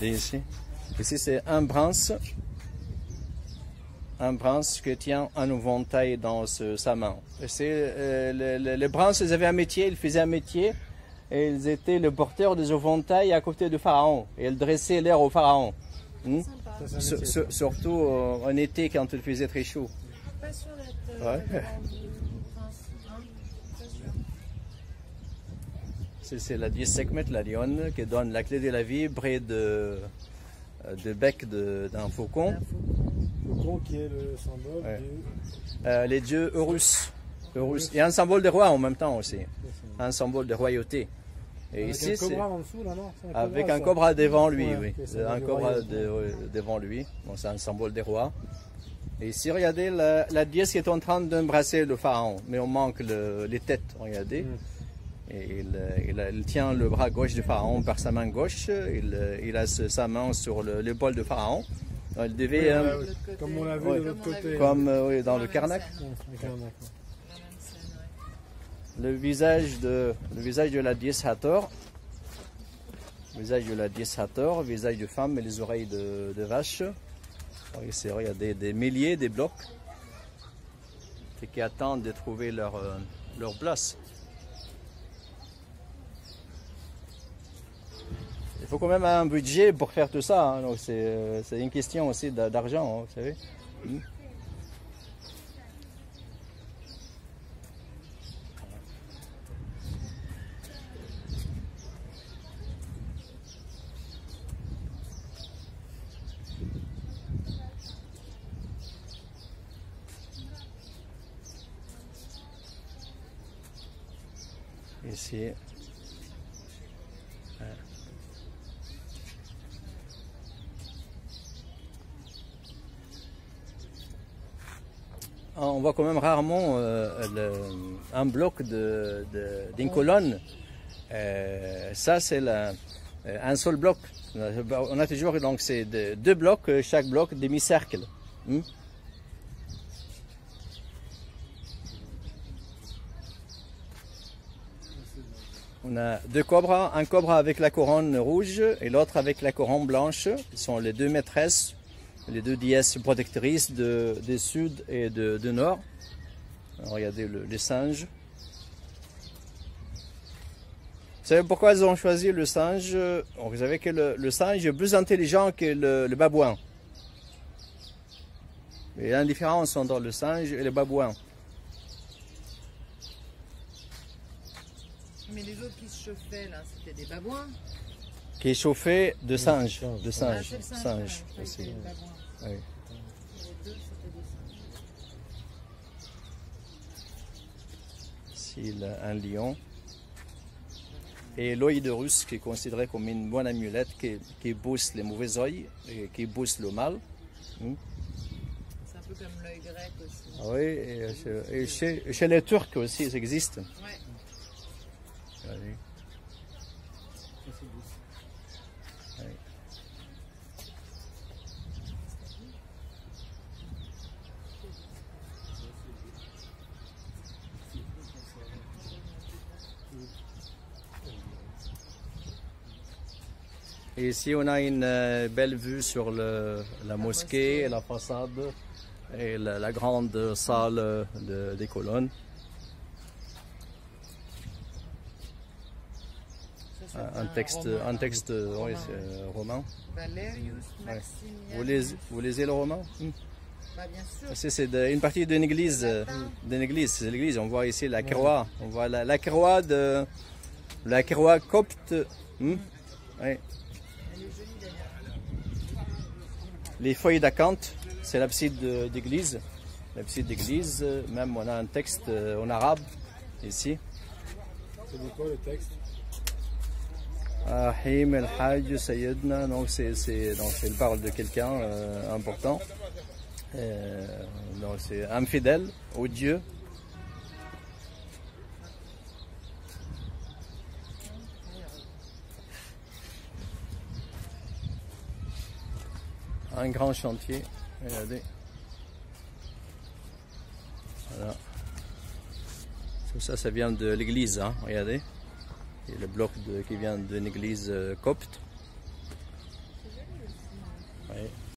Regardez ici. Ici, c'est un bronze qui tient un éventail dans sa main. Les bronzes, ils avaient un métier, ils faisaient un métier, et ils étaient le porteur des éventails à côté du pharaon. Et ils dressaient l'air au pharaon. Surtout en été, quand il faisait très chaud. Pas sûr d'être Ouais. C'est la 10 Sekhmet, la lionne, qui donne la clé de la vie près de bec d'un faucon. Faucon qui est le symbole les dieux Horus. Et un symbole de roi en même temps aussi. Un symbole de royauté. Et avec ici, un cobra en dessous, là, non? Avec un cobra devant lui, ouais, oui. Okay, Un cobra devant lui. Bon, c'est un symbole des rois. Et ici, regardez la déesse qui est en train d'embrasser le pharaon. Mais on manque les têtes, regardez. Et il tient le bras gauche du pharaon par sa main gauche. Il a sa main sur l'épaule du pharaon. Il devait, comme on l'a vu de l'autre côté. Comme dans le Karnak. Le visage de la déesse Hathor. Visage de la déesse Hathor, visage de femme et les oreilles de vache. Ici, il y a des milliers de blocs qui attendent de trouver leur place. Il faut quand même un budget pour faire tout ça. Hein. C'est une question aussi d'argent, hein, vous savez. Ici. On voit quand même rarement un bloc d'une colonne. Ça, c'est un seul bloc. On a toujours donc c'est deux blocs, chaque bloc demi-cercle. On a deux cobras, un cobra avec la couronne rouge et l'autre avec la couronne blanche. Ils sont les deux maîtresses, les deux déesses protectrices du sud et du nord. Alors, regardez les singes. Vous savez pourquoi ils ont choisi le singe? Vous savez que le singe est plus intelligent que le babouin. Il y a une différence entre le singe et le babouin. Mais les autres qui se chauffaient là, c'était des babouins? Qui est chauffé de singe. De Ah, singe. c'est le singe, Singe ouais, aussi. c'était des babouins. Oui. Les deux, c'était des singes. Ici, un lion. Et l'œil de Russe qui est considéré comme une bonne amulette qui booste les mauvais yeux et qui booste le mal. C'est un peu comme l'œil grec aussi. Oui, et chez les Turcs aussi, ça existe. Ouais. Allez. Oui. Et ici, on a une belle vue sur la mosquée, la façade et la grande salle des colonnes. Un texte oui, romain. Valerius Ouais. Maximianus. Vous lisez le roman? Bah, bien sûr. C'est une partie d'une église. C'est l'église. On voit ici la croix. On voit la croix copte. Oui. Elle est jolie d'ailleurs. Les feuilles d'acanthe, c'est l'abside d'église. L'abside d'église, même on a un texte en arabe ici. C'est quoi le texte? Ahim el Hajj Sayyidna, donc il parle de quelqu'un important. Donc c'est un fidèle au Dieu. Un grand chantier, regardez. Voilà. Tout ça, ça vient de l'église, hein, regardez. Et le bloc qui vient d'une église copte.